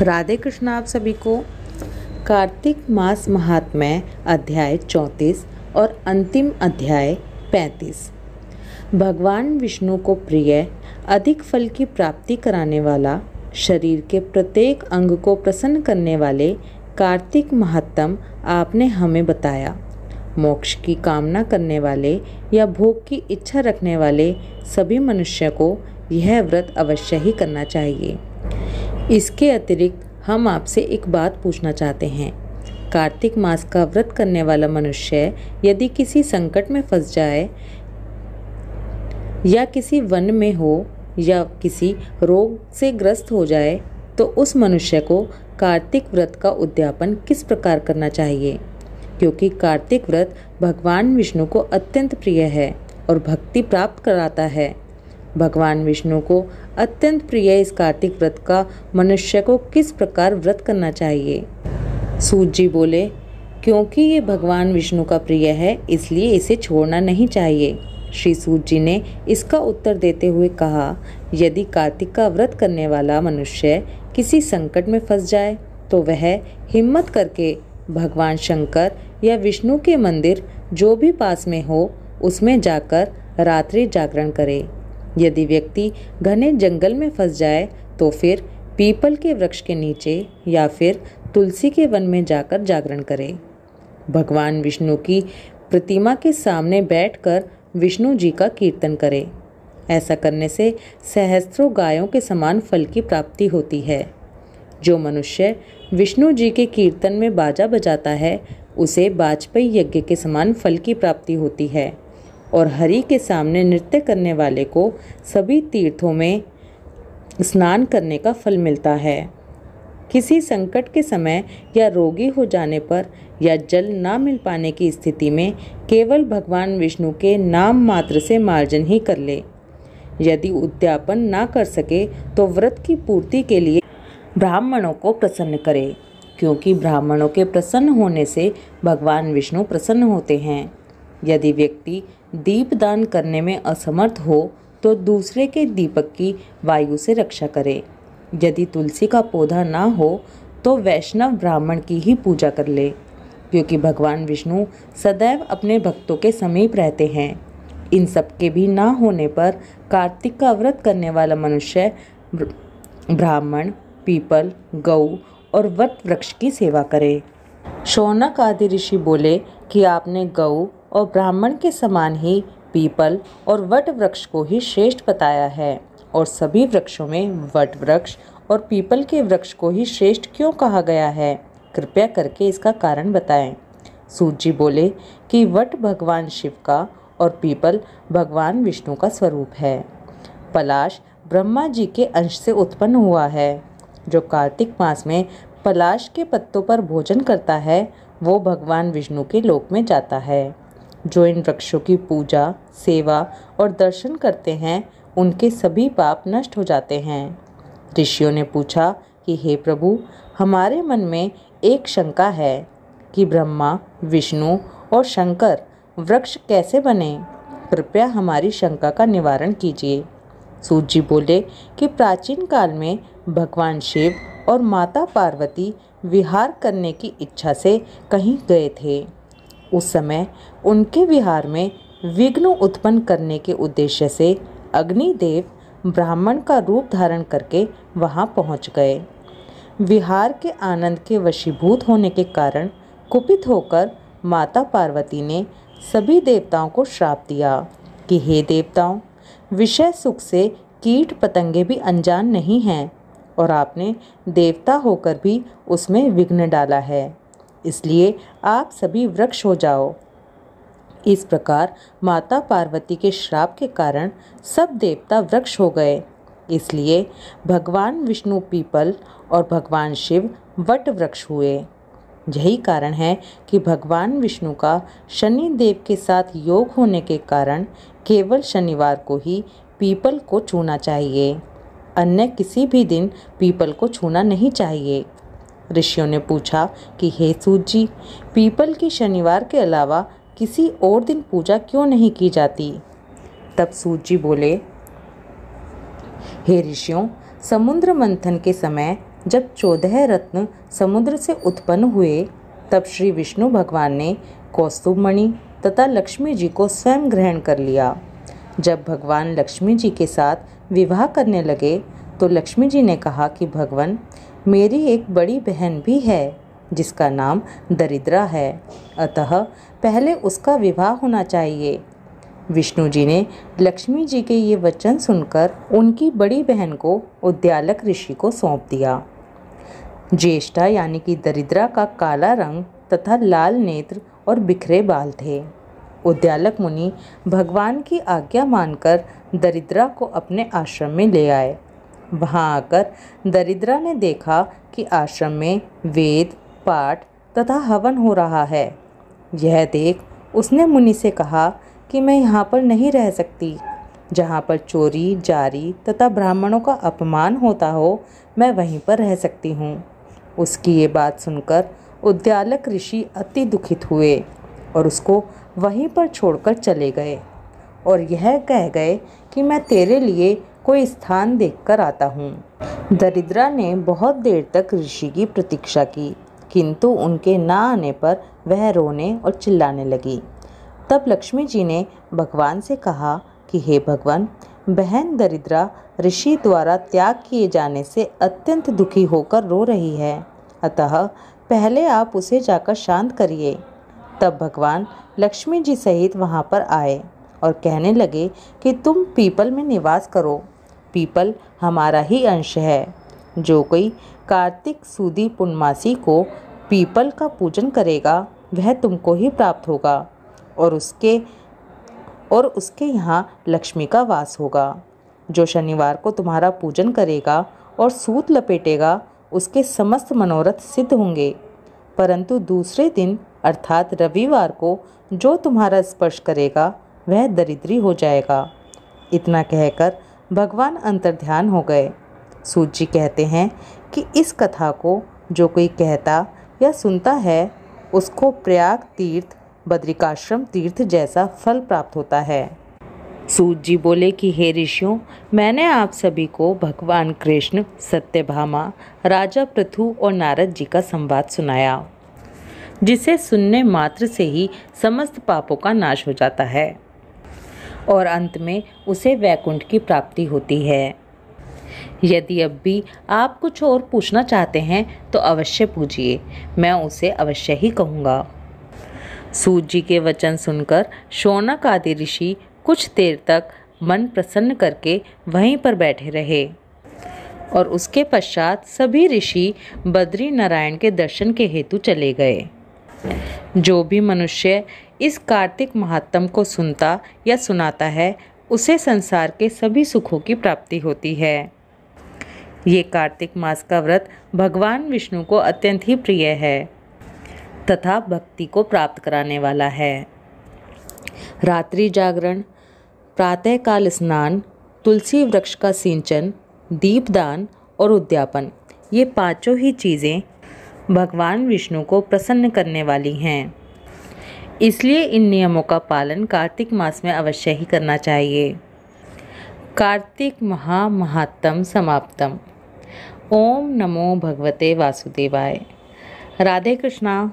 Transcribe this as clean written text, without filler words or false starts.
राधे कृष्ण आप सभी को। कार्तिक मास महात्म्य अध्याय 34 और अंतिम अध्याय 35। भगवान विष्णु को प्रिय, अधिक फल की प्राप्ति कराने वाला, शरीर के प्रत्येक अंग को प्रसन्न करने वाले कार्तिक महात्म आपने हमें बताया। मोक्ष की कामना करने वाले या भोग की इच्छा रखने वाले सभी मनुष्य को यह व्रत अवश्य ही करना चाहिए। इसके अतिरिक्त हम आपसे एक बात पूछना चाहते हैं। कार्तिक मास का व्रत करने वाला मनुष्य यदि किसी संकट में फंस जाए या किसी वन में हो या किसी रोग से ग्रस्त हो जाए तो उस मनुष्य को कार्तिक व्रत का उद्यापन किस प्रकार करना चाहिए, क्योंकि कार्तिक व्रत भगवान विष्णु को अत्यंत प्रिय है और भक्ति प्राप्त कराता है। भगवान विष्णु को अत्यंत प्रिय इस कार्तिक व्रत का मनुष्य को किस प्रकार व्रत करना चाहिए। सूत जी बोले, क्योंकि ये भगवान विष्णु का प्रिय है इसलिए इसे छोड़ना नहीं चाहिए। श्री सूत जी ने इसका उत्तर देते हुए कहा, यदि कार्तिक का व्रत करने वाला मनुष्य किसी संकट में फंस जाए तो वह हिम्मत करके भगवान शंकर या विष्णु के मंदिर जो भी पास में हो उसमें जाकर रात्रि जागरण करे। यदि व्यक्ति घने जंगल में फंस जाए तो फिर पीपल के वृक्ष के नीचे या फिर तुलसी के वन में जाकर जागरण करे। भगवान विष्णु की प्रतिमा के सामने बैठकर विष्णु जी का कीर्तन करे। ऐसा करने से सहस्त्रों गायों के समान फल की प्राप्ति होती है। जो मनुष्य विष्णु जी के कीर्तन में बाजा बजाता है उसे वाजपेयी यज्ञ के समान फल की प्राप्ति होती है और हरि के सामने नृत्य करने वाले को सभी तीर्थों में स्नान करने का फल मिलता है। किसी संकट के समय या रोगी हो जाने पर या जल ना मिल पाने की स्थिति में केवल भगवान विष्णु के नाम मात्र से मार्जन ही कर ले। यदि उद्यापन ना कर सके तो व्रत की पूर्ति के लिए ब्राह्मणों को प्रसन्न करे, क्योंकि ब्राह्मणों के प्रसन्न होने से भगवान विष्णु प्रसन्न होते हैं। यदि व्यक्ति दीपदान करने में असमर्थ हो तो दूसरे के दीपक की वायु से रक्षा करे। यदि तुलसी का पौधा ना हो तो वैष्णव ब्राह्मण की ही पूजा कर ले, क्योंकि भगवान विष्णु सदैव अपने भक्तों के समीप रहते हैं। इन सब के भी ना होने पर कार्तिक का व्रत करने वाला मनुष्य ब्राह्मण, पीपल, गौ और वट वृक्ष की सेवा करे। शौनक आदि ऋषि बोले कि आपने गौ और ब्राह्मण के समान ही पीपल और वट वृक्ष को ही श्रेष्ठ बताया है, और सभी वृक्षों में वट वृक्ष और पीपल के वृक्ष को ही श्रेष्ठ क्यों कहा गया है, कृपया करके इसका कारण बताएं। सूत जी बोले कि वट भगवान शिव का और पीपल भगवान विष्णु का स्वरूप है। पलाश ब्रह्मा जी के अंश से उत्पन्न हुआ है। जो कार्तिक मास में पलाश के पत्तों पर भोजन करता है वो भगवान विष्णु के लोक में जाता है। जो इन वृक्षों की पूजा, सेवा और दर्शन करते हैं उनके सभी पाप नष्ट हो जाते हैं। ऋषियों ने पूछा कि हे प्रभु, हमारे मन में एक शंका है कि ब्रह्मा, विष्णु और शंकर वृक्ष कैसे बने, कृपया हमारी शंका का निवारण कीजिए। सूत जी बोले कि प्राचीन काल में भगवान शिव और माता पार्वती विहार करने की इच्छा से कहीं गए थे। उस समय उनके विहार में विघ्न उत्पन्न करने के उद्देश्य से अग्निदेव ब्राह्मण का रूप धारण करके वहां पहुंच गए। विहार के आनंद के वशीभूत होने के कारण कुपित होकर माता पार्वती ने सभी देवताओं को श्राप दिया कि हे देवताओं, विषय सुख से कीट पतंगे भी अनजान नहीं हैं और आपने देवता होकर भी उसमें विघ्न डाला है, इसलिए आप सभी वृक्ष हो जाओ। इस प्रकार माता पार्वती के श्राप के कारण सब देवता वृक्ष हो गए। इसलिए भगवान विष्णु पीपल और भगवान शिव वट वृक्ष हुए। यही कारण है कि भगवान विष्णु का शनि देव के साथ योग होने के कारण केवल शनिवार को ही पीपल को छूना चाहिए, अन्य किसी भी दिन पीपल को छूना नहीं चाहिए। ऋषियों ने पूछा कि हे सूत जी, पीपल की शनिवार के अलावा किसी और दिन पूजा क्यों नहीं की जाती। तब सूत जी बोले, हे ऋषियों, समुद्र मंथन के समय जब 14 रत्न समुद्र से उत्पन्न हुए, तब श्री विष्णु भगवान ने कौस्तुभमणि तथा लक्ष्मी जी को स्वयं ग्रहण कर लिया। जब भगवान लक्ष्मी जी के साथ विवाह करने लगे तो लक्ष्मी जी ने कहा कि भगवान, मेरी एक बड़ी बहन भी है जिसका नाम दरिद्रा है, अतः पहले उसका विवाह होना चाहिए। विष्णु जी ने लक्ष्मी जी के ये वचन सुनकर उनकी बड़ी बहन को उद्यालक ऋषि को सौंप दिया। ज्येष्ठा यानी कि दरिद्रा का काला रंग तथा लाल नेत्र और बिखरे बाल थे। उद्यालक मुनि भगवान की आज्ञा मानकर दरिद्रा को अपने आश्रम में ले आए। वहां आकर दरिद्रा ने देखा कि आश्रम में वेद पाठ तथा हवन हो रहा है। यह देख उसने मुनि से कहा कि मैं यहाँ पर नहीं रह सकती। जहाँ पर चोरी जारी तथा ब्राह्मणों का अपमान होता हो, मैं वहीं पर रह सकती हूँ। उसकी ये बात सुनकर उद्यालक ऋषि अति दुखित हुए और उसको वहीं पर छोड़कर चले गए और यह कह गए कि मैं तेरे लिए कोई स्थान देखकर आता हूँ। दरिद्रा ने बहुत देर तक ऋषि की प्रतीक्षा की, किंतु उनके ना आने पर वह रोने और चिल्लाने लगी। तब लक्ष्मी जी ने भगवान से कहा कि हे भगवान, बहन दरिद्रा ऋषि द्वारा त्याग किए जाने से अत्यंत दुखी होकर रो रही है, अतः पहले आप उसे जाकर शांत करिए। तब भगवान लक्ष्मी जी सहित वहाँ पर आए और कहने लगे कि तुम पीपल में निवास करो। पीपल हमारा ही अंश है। जो कोई कार्तिक सुदी पूर्णमासी को पीपल का पूजन करेगा वह तुमको ही प्राप्त होगा और उसके यहाँ लक्ष्मी का वास होगा। जो शनिवार को तुम्हारा पूजन करेगा और सूत लपेटेगा उसके समस्त मनोरथ सिद्ध होंगे, परंतु दूसरे दिन अर्थात रविवार को जो तुम्हारा स्पर्श करेगा वह दरिद्री हो जाएगा। इतना कहकर भगवान अंतर्ध्यान हो गए। सूत जी कहते हैं कि इस कथा को जो कोई कहता या सुनता है उसको प्रयाग तीर्थ बद्रिकाश्रम तीर्थ जैसा फल प्राप्त होता है। सूत जी बोले कि हे ऋषियों, मैंने आप सभी को भगवान कृष्ण, सत्यभामा, राजा पृथु और नारद जी का संवाद सुनाया, जिसे सुनने मात्र से ही समस्त पापों का नाश हो जाता है और अंत में उसे वैकुंठ की प्राप्ति होती है। यदि अब भी आप कुछ और पूछना चाहते हैं तो अवश्य पूछिए, मैं उसे अवश्य ही कहूँगा। सूत जी के वचन सुनकर शौनक आदि ऋषि कुछ देर तक मन प्रसन्न करके वहीं पर बैठे रहे और उसके पश्चात सभी ऋषि बद्री नारायण के दर्शन के हेतु चले गए। जो भी मनुष्य इस कार्तिक महात्म को सुनता या सुनाता है उसे संसार के सभी सुखों की प्राप्ति होती है। ये कार्तिक मास का व्रत भगवान विष्णु को अत्यंत ही प्रिय है तथा भक्ति को प्राप्त कराने वाला है। रात्रि जागरण, प्रातःकाल स्नान, तुलसी वृक्ष का सिंचन, दीपदान और उद्यापन, ये पांचों ही चीज़ें भगवान विष्णु को प्रसन्न करने वाली हैं। इसलिए इन नियमों का पालन कार्तिक मास में अवश्य ही करना चाहिए। कार्तिक महात्म समाप्तम। ओम नमो भगवते वासुदेवाय। राधे कृष्णा।